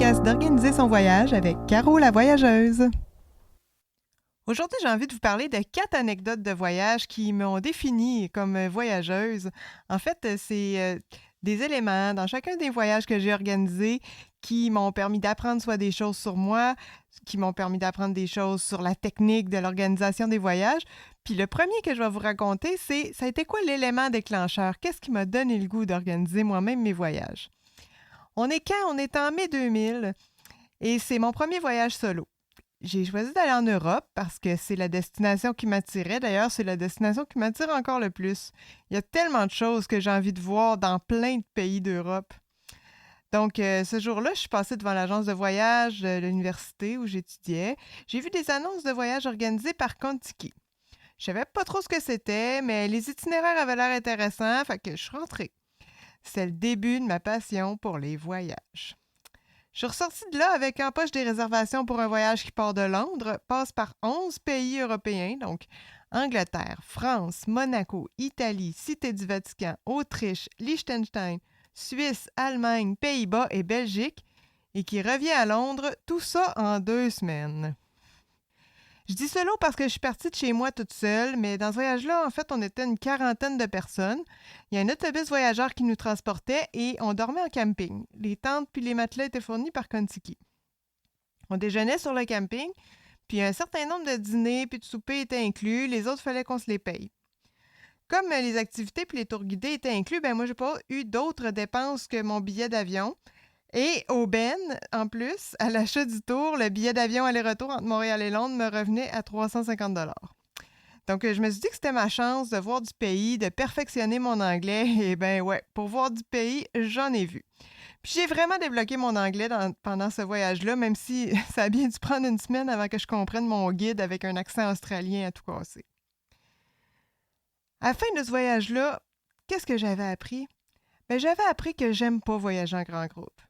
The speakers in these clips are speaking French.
podcast d'Organiser son voyage avec Caro la voyageuse. Aujourd'hui, j'ai envie de vous parler de 4 anecdotes de voyage qui m'ont définie comme voyageuse. En fait, c'est des éléments dans chacun des voyages que j'ai organisés qui m'ont permis d'apprendre soit des choses sur moi, qui m'ont permis d'apprendre des choses sur la technique de l'organisation des voyages. Puis le premier que je vais vous raconter, c'est ça a été quoi l'élément déclencheur? Qu'est-ce qui m'a donné le goût d'organiser moi-même mes voyages? On est quand? On est en mai 2000 et c'est mon premier voyage solo. J'ai choisi d'aller en Europe parce que c'est la destination qui m'attirait. D'ailleurs, c'est la destination qui m'attire encore le plus. Il y a tellement de choses que j'ai envie de voir dans plein de pays d'Europe. Donc, ce jour-là, je suis passée devant l'agence de voyage de l'université où j'étudiais. J'ai vu des annonces de voyage organisées par Contiki. Je savais pas trop ce que c'était, mais les itinéraires avaient l'air intéressants, fait que je suis rentrée. C'est le début de ma passion pour les voyages. Je suis ressortie de là avec en poche des réservations pour un voyage qui part de Londres, passe par 11 pays européens, donc Angleterre, France, Monaco, Italie, Cité du Vatican, Autriche, Liechtenstein, Suisse, Allemagne, Pays-Bas et Belgique, et qui revient à Londres, tout ça en 2 semaines. Je dis solo parce que je suis partie de chez moi toute seule, mais dans ce voyage-là, en fait, on était une quarantaine de personnes. Il y a un autobus voyageur qui nous transportait et on dormait en camping. Les tentes puis les matelas étaient fournis par Contiki. On déjeunait sur le camping, puis un certain nombre de dîners puis de soupers étaient inclus. Les autres, il fallait qu'on se les paye. Comme les activités puis les tours guidés étaient inclus, ben moi, j'ai pas eu d'autres dépenses que mon billet d'avion. Et au Ben, en plus, à l'achat du tour, le billet d'avion aller-retour entre Montréal et Londres me revenait à 350 $. Donc, je me suis dit que c'était ma chance de voir du pays, de perfectionner mon anglais. Et ben ouais, pour voir du pays, j'en ai vu. Puis j'ai vraiment débloqué mon anglais pendant ce voyage-là, même si ça a bien dû prendre une semaine avant que je comprenne mon guide avec un accent australien à tout casser. À la fin de ce voyage-là, qu'est-ce que j'avais appris? Ben, j'avais appris que j'aime pas voyager en grand groupe.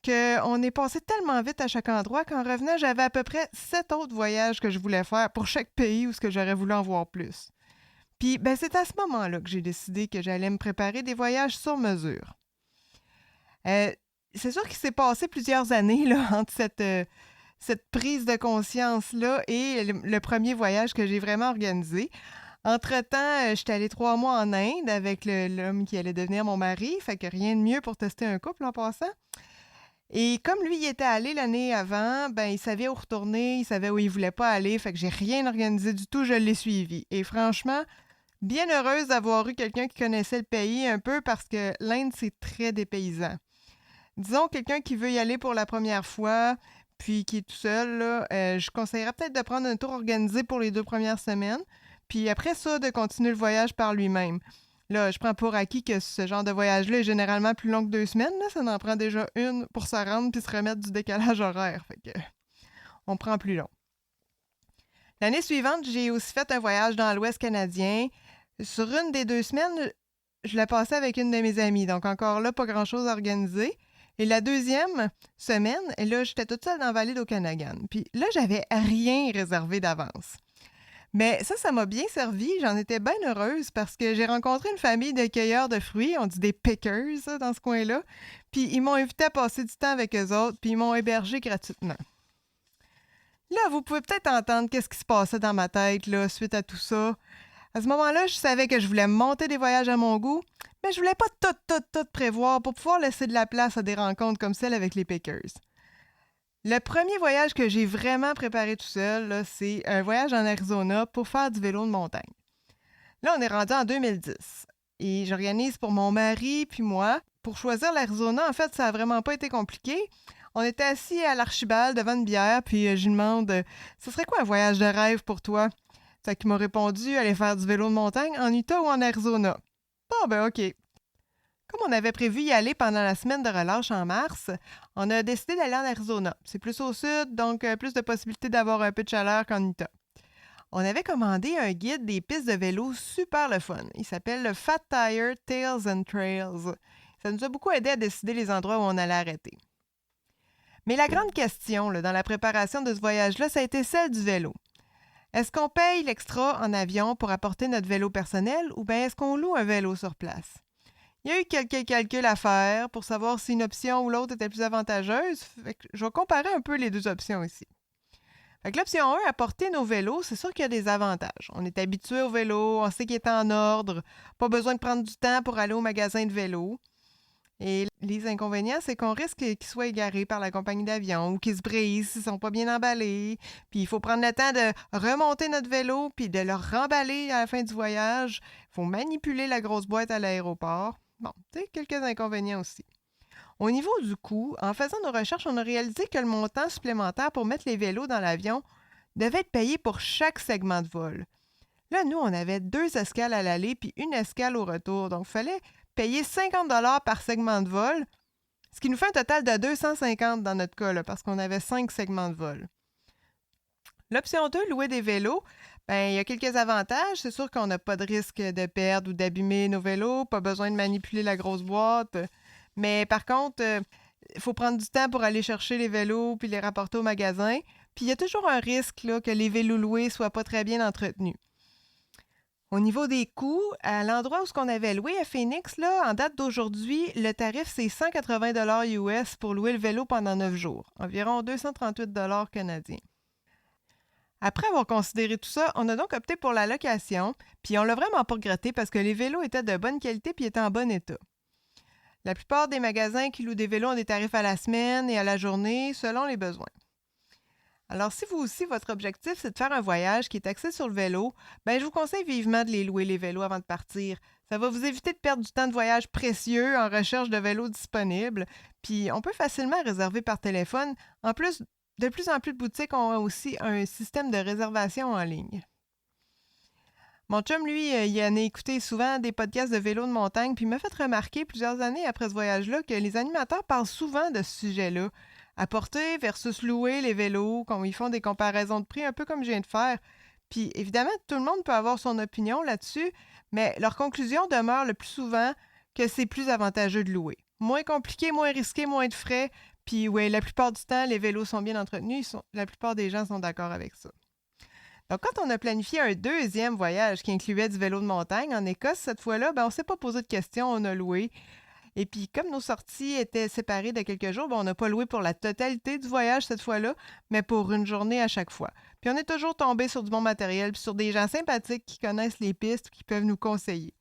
Qu'on est passé tellement vite à chaque endroit qu'en revenant, j'avais à peu près 7 autres voyages que je voulais faire pour chaque pays où ce que j'aurais voulu en voir plus. Puis, ben, c'est à ce moment-là que j'ai décidé que j'allais me préparer des voyages sur mesure. C'est sûr qu'il s'est passé plusieurs années là, entre cette prise de conscience-là et le premier voyage que j'ai vraiment organisé. Entre-temps, j'étais allée 3 mois en Inde avec l'homme qui allait devenir mon mari, fait que rien de mieux pour tester un couple en passant. Et comme lui, il était allé l'année avant, ben il savait où retourner, il savait où il voulait pas aller, fait que j'ai rien organisé du tout, je l'ai suivi. Et franchement, bien heureuse d'avoir eu quelqu'un qui connaissait le pays un peu parce que l'Inde, c'est très dépaysant. Disons, quelqu'un qui veut y aller pour la première fois, puis qui est tout seul, là, je conseillerais peut-être de prendre un tour organisé pour les 2 premières semaines, puis après ça, de continuer le voyage par lui-même. Là, je prends pour acquis que ce genre de voyage-là est généralement plus long que 2 semaines. Là. Ça en prend déjà une pour se rendre puis se remettre du décalage horaire. Fait que on prend plus long. L'année suivante, j'ai aussi fait un voyage dans l'Ouest canadien. Sur une des 2 semaines, je l'ai passé avec une de mes amies. Donc encore là, pas grand-chose à organiser. Et la deuxième semaine, là, j'étais toute seule dans la vallée d'Okanagan. Puis là, j'avais rien réservé d'avance. Mais ça m'a bien servi. J'en étais bien heureuse parce que j'ai rencontré une famille de cueilleurs de fruits. On dit des pickers ça, dans ce coin-là. Puis ils m'ont invité à passer du temps avec eux autres, puis ils m'ont hébergé gratuitement. Là, vous pouvez peut-être entendre qu'est-ce qui se passait dans ma tête là, suite à tout ça. À ce moment-là, je savais que je voulais monter des voyages à mon goût, mais je voulais pas tout prévoir pour pouvoir laisser de la place à des rencontres comme celle avec les pickers. Le premier voyage que j'ai vraiment préparé tout seul, là, c'est un voyage en Arizona pour faire du vélo de montagne. Là, on est rendu en 2010 et j'organise pour mon mari puis moi. Pour choisir l'Arizona, en fait, ça n'a vraiment pas été compliqué. On était assis à l'Archibald devant une bière, puis je lui demande ce serait quoi un voyage de rêve pour toi? Fait qu'il m'a répondu aller faire du vélo de montagne en Utah ou en Arizona. Bon, ben OK. Comme on avait prévu y aller pendant la semaine de relâche en mars, on a décidé d'aller en Arizona. C'est plus au sud, donc plus de possibilités d'avoir un peu de chaleur qu'en Utah. On avait commandé un guide des pistes de vélo super le fun. Il s'appelle le Fat Tire Tales and Trails. Ça nous a beaucoup aidé à décider les endroits où on allait arrêter. Mais la grande question là, dans la préparation de ce voyage-là, ça a été celle du vélo. Est-ce qu'on paye l'extra en avion pour apporter notre vélo personnel ou bien est-ce qu'on loue un vélo sur place? Il y a eu quelques calculs à faire pour savoir si une option ou l'autre était plus avantageuse. Fait que je vais comparer un peu les deux options ici. Fait que l'option 1, apporter nos vélos, c'est sûr qu'il y a des avantages. On est habitué au vélo, on sait qu'il est en ordre, pas besoin de prendre du temps pour aller au magasin de vélo. Et les inconvénients, c'est qu'on risque qu'ils soient égarés par la compagnie d'avion ou qu'ils se brisent s'ils ne sont pas bien emballés. Puis il faut prendre le temps de remonter notre vélo puis de le remballer à la fin du voyage. Il faut manipuler la grosse boîte à l'aéroport. Bon, tu sais, quelques inconvénients aussi. Au niveau du coût, en faisant nos recherches, on a réalisé que le montant supplémentaire pour mettre les vélos dans l'avion devait être payé pour chaque segment de vol. Là, nous, on avait 2 escales à l'aller puis une escale au retour. Donc, il fallait payer 50 par segment de vol, ce qui nous fait un total de 250 dans notre cas, là, parce qu'on avait 5 segments de vol. L'option 2, louer des vélos, ben, il y a quelques avantages. C'est sûr qu'on n'a pas de risque de perdre ou d'abîmer nos vélos, pas besoin de manipuler la grosse boîte. Mais par contre, il faut prendre du temps pour aller chercher les vélos puis les rapporter au magasin. Puis il y a toujours un risque là, que les vélos loués ne soient pas très bien entretenus. Au niveau des coûts, à l'endroit où on avait loué à Phoenix, là, en date d'aujourd'hui, le tarif, c'est 180 US pour louer le vélo pendant 9 jours, environ 238 canadiens. Après avoir considéré tout ça, on a donc opté pour la location, puis on l'a vraiment pas regretté parce que les vélos étaient de bonne qualité puis étaient en bon état. La plupart des magasins qui louent des vélos ont des tarifs à la semaine et à la journée selon les besoins. Alors, si vous aussi, votre objectif, c'est de faire un voyage qui est axé sur le vélo, ben, je vous conseille vivement de les louer les vélos avant de partir. Ça va vous éviter de perdre du temps de voyage précieux en recherche de vélos disponibles. Puis, on peut facilement réserver par téléphone. En plus, de plus en plus de boutiques ont aussi un système de réservation en ligne. Mon chum, lui, il en a écouté souvent des podcasts de vélo de montagne, puis il m'a fait remarquer plusieurs années après ce voyage-là que les animateurs parlent souvent de ce sujet-là. Apporter versus louer les vélos, quand ils font des comparaisons de prix, un peu comme je viens de faire. Puis évidemment, tout le monde peut avoir son opinion là-dessus, mais leur conclusion demeure le plus souvent que c'est plus avantageux de louer. Moins compliqué, moins risqué, moins de frais. Puis oui, la plupart du temps, les vélos sont bien entretenus. La plupart des gens sont d'accord avec ça. Donc, quand on a planifié un deuxième voyage qui incluait du vélo de montagne en Écosse, cette fois-là, ben, on ne s'est pas posé de questions, on a loué. Et puis, comme nos sorties étaient séparées de quelques jours, ben, on n'a pas loué pour la totalité du voyage cette fois-là, mais pour une journée à chaque fois. Puis, on est toujours tombé sur du bon matériel, puis sur des gens sympathiques qui connaissent les pistes, qui peuvent nous conseiller.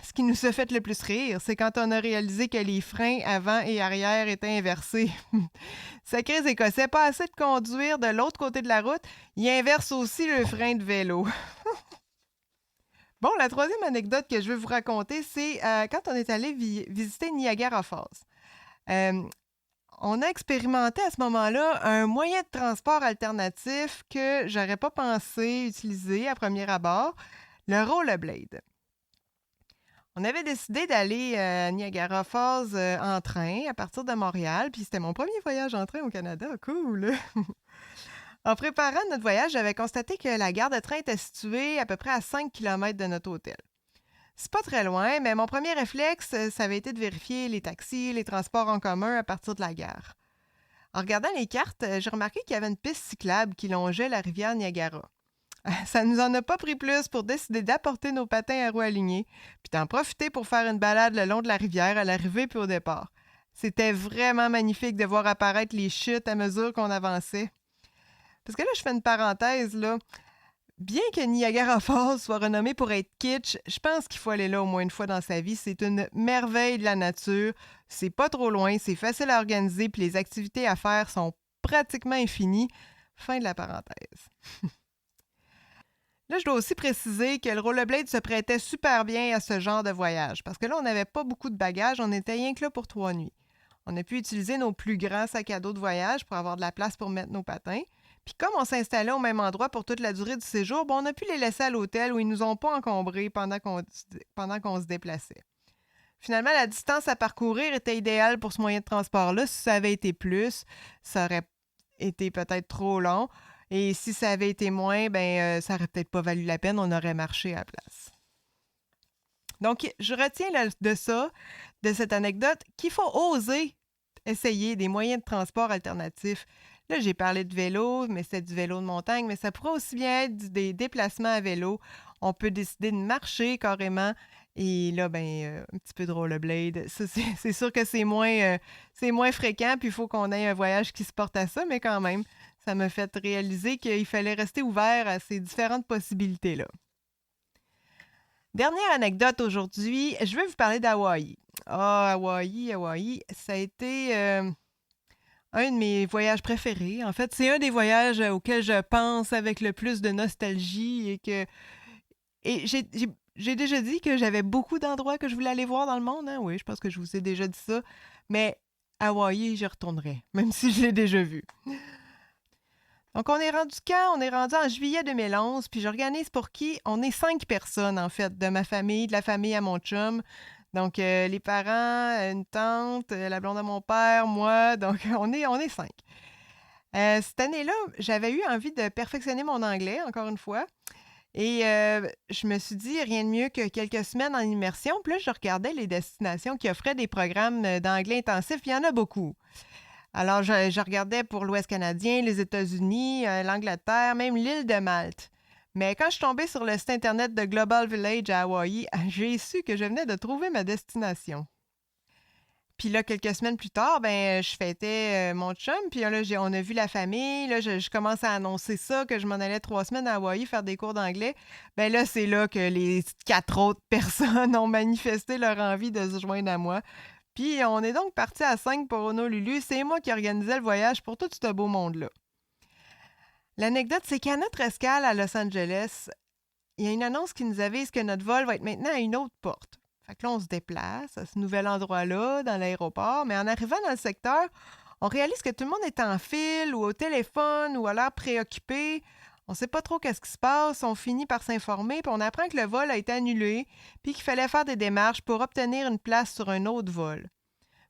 Ce qui nous a fait le plus rire, c'est quand on a réalisé que les freins avant et arrière étaient inversés. Sacrés Écossais, pas assez de conduire de l'autre côté de la route, ils inversent aussi le frein de vélo. Bon, la troisième anecdote que je veux vous raconter, c'est quand on est allé visiter Niagara Falls. On a expérimenté à ce moment-là un moyen de transport alternatif que j'aurais pas pensé utiliser à premier abord, le rollerblade. On avait décidé d'aller à Niagara Falls en train à partir de Montréal, puis c'était mon premier voyage en train au Canada. Cool! En préparant notre voyage, j'avais constaté que la gare de train était située à peu près à 5 km de notre hôtel. C'est pas très loin, mais mon premier réflexe, ça avait été de vérifier les taxis, les transports en commun à partir de la gare. En regardant les cartes, j'ai remarqué qu'il y avait une piste cyclable qui longeait la rivière Niagara. Ça nous en a pas pris plus pour décider d'apporter nos patins à roues alignées, puis d'en profiter pour faire une balade le long de la rivière à l'arrivée puis au départ. C'était vraiment magnifique de voir apparaître les chutes à mesure qu'on avançait. Parce que là, je fais une parenthèse, là. Bien que Niagara Falls soit renommé pour être kitsch, je pense qu'il faut aller là au moins une fois dans sa vie. C'est une merveille de la nature. C'est pas trop loin, c'est facile à organiser, puis les activités à faire sont pratiquement infinies. Fin de la parenthèse. Là, je dois aussi préciser que le rollerblade se prêtait super bien à ce genre de voyage, parce que là, on n'avait pas beaucoup de bagages, on était rien que là pour 3 nuits. On a pu utiliser nos plus grands sacs à dos de voyage pour avoir de la place pour mettre nos patins. Puis comme on s'installait au même endroit pour toute la durée du séjour, on a pu les laisser à l'hôtel où ils ne nous ont pas encombrés pendant qu'on se déplaçait. Finalement, la distance à parcourir était idéale pour ce moyen de transport-là. Si ça avait été plus, ça aurait été peut-être trop long. Et si ça avait été moins, ça n'aurait peut-être pas valu la peine, on aurait marché à la place. Donc, je retiens de cette anecdote, qu'il faut oser essayer des moyens de transport alternatifs. Là, j'ai parlé de vélo, mais c'est du vélo de montagne, mais ça pourrait aussi bien être des déplacements à vélo. On peut décider de marcher carrément Et là, un petit peu de rollerblade. Ça, c'est sûr que c'est moins fréquent, puis il faut qu'on ait un voyage qui se porte à ça, mais quand même, ça m'a fait réaliser qu'il fallait rester ouvert à ces différentes possibilités-là. Dernière anecdote aujourd'hui, je vais vous parler d'Hawaï. Ah, Hawaï, ça a été un de mes voyages préférés. En fait, c'est un des voyages auxquels je pense avec le plus de nostalgie et j'ai déjà dit que j'avais beaucoup d'endroits que je voulais aller voir dans le monde, hein? Oui, je pense que je vous ai déjà dit ça. Mais Hawaï, j'y retournerai, même si je l'ai déjà vu. Donc, on est rendu quand? On est rendu en juillet 2011, puis j'organise pour qui? On est 5 personnes, en fait, de ma famille, de la famille à mon chum. Donc, les parents, une tante, la blonde à mon père, moi. Donc, on est 5. Cette année-là, j'avais eu envie de perfectionner mon anglais, encore une fois. Et je me suis dit, rien de mieux que quelques semaines en immersion. Puis là, je regardais les destinations qui offraient des programmes d'anglais intensif. Il y en a beaucoup. Alors, je regardais pour l'Ouest canadien, les États-Unis, l'Angleterre, même l'île de Malte. Mais quand je suis tombée sur le site Internet de Global Village à Hawaï, j'ai su que je venais de trouver ma destination. Puis là, quelques semaines plus tard, je fêtais mon chum, puis là, on a vu la famille. Là, je commence à annoncer ça, que je m'en allais 3 semaines à Hawaï faire des cours d'anglais. Ben là, c'est là que les 4 autres personnes ont manifesté leur envie de se joindre à moi. Puis on est donc parti à 5 pour Honolulu. C'est moi qui organisais le voyage pour tout ce beau monde-là. L'anecdote, c'est qu'à notre escale à Los Angeles, il y a une annonce qui nous avise que notre vol va être maintenant à une autre porte. Fait que là, on se déplace à ce nouvel endroit-là, dans l'aéroport, mais en arrivant dans le secteur, on réalise que tout le monde est en file ou au téléphone ou à l'air préoccupé. On ne sait pas trop qu'est-ce qui se passe. On finit par s'informer, puis on apprend que le vol a été annulé, puis qu'il fallait faire des démarches pour obtenir une place sur un autre vol.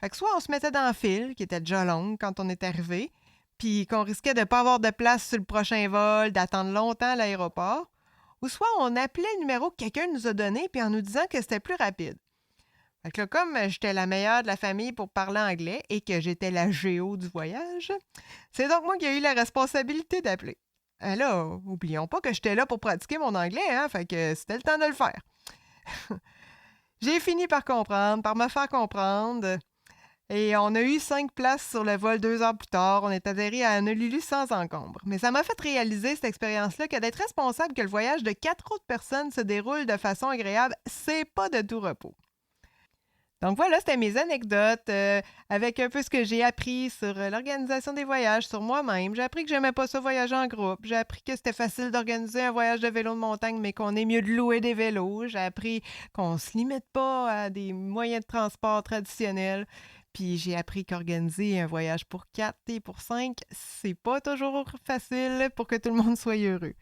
Fait que soit on se mettait dans le file, qui était déjà longue quand on est arrivé, puis qu'on risquait de ne pas avoir de place sur le prochain vol, d'attendre longtemps à l'aéroport, ou soit on appelait le numéro que quelqu'un nous a donné puis en nous disant que c'était plus rapide. Fait que là, comme j'étais la meilleure de la famille pour parler anglais et que j'étais la géo du voyage, c'est donc moi qui ai eu la responsabilité d'appeler. Là, oublions pas que j'étais là pour pratiquer mon anglais, hein, fait que c'était le temps de le faire. J'ai fini par comprendre, par me faire comprendre. Et on a eu 5 places sur le vol 2 heures plus tard. On est atterri à Honolulu sans encombre. Mais ça m'a fait réaliser, cette expérience-là, que d'être responsable que le voyage de 4 autres personnes se déroule de façon agréable, c'est pas de tout repos. Donc voilà, c'était mes anecdotes avec un peu ce que j'ai appris sur l'organisation des voyages, sur moi-même. J'ai appris que j'aimais pas ça voyager en groupe. J'ai appris que c'était facile d'organiser un voyage de vélo de montagne, mais qu'on est mieux de louer des vélos. J'ai appris qu'on se limite pas à des moyens de transport traditionnels. Puis j'ai appris qu'organiser un voyage pour 4 et pour 5, c'est pas toujours facile pour que tout le monde soit heureux.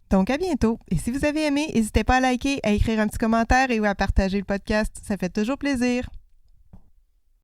Donc à bientôt. Et si vous avez aimé, n'hésitez pas à liker, à écrire un petit commentaire et ou à partager le podcast. Ça fait toujours plaisir.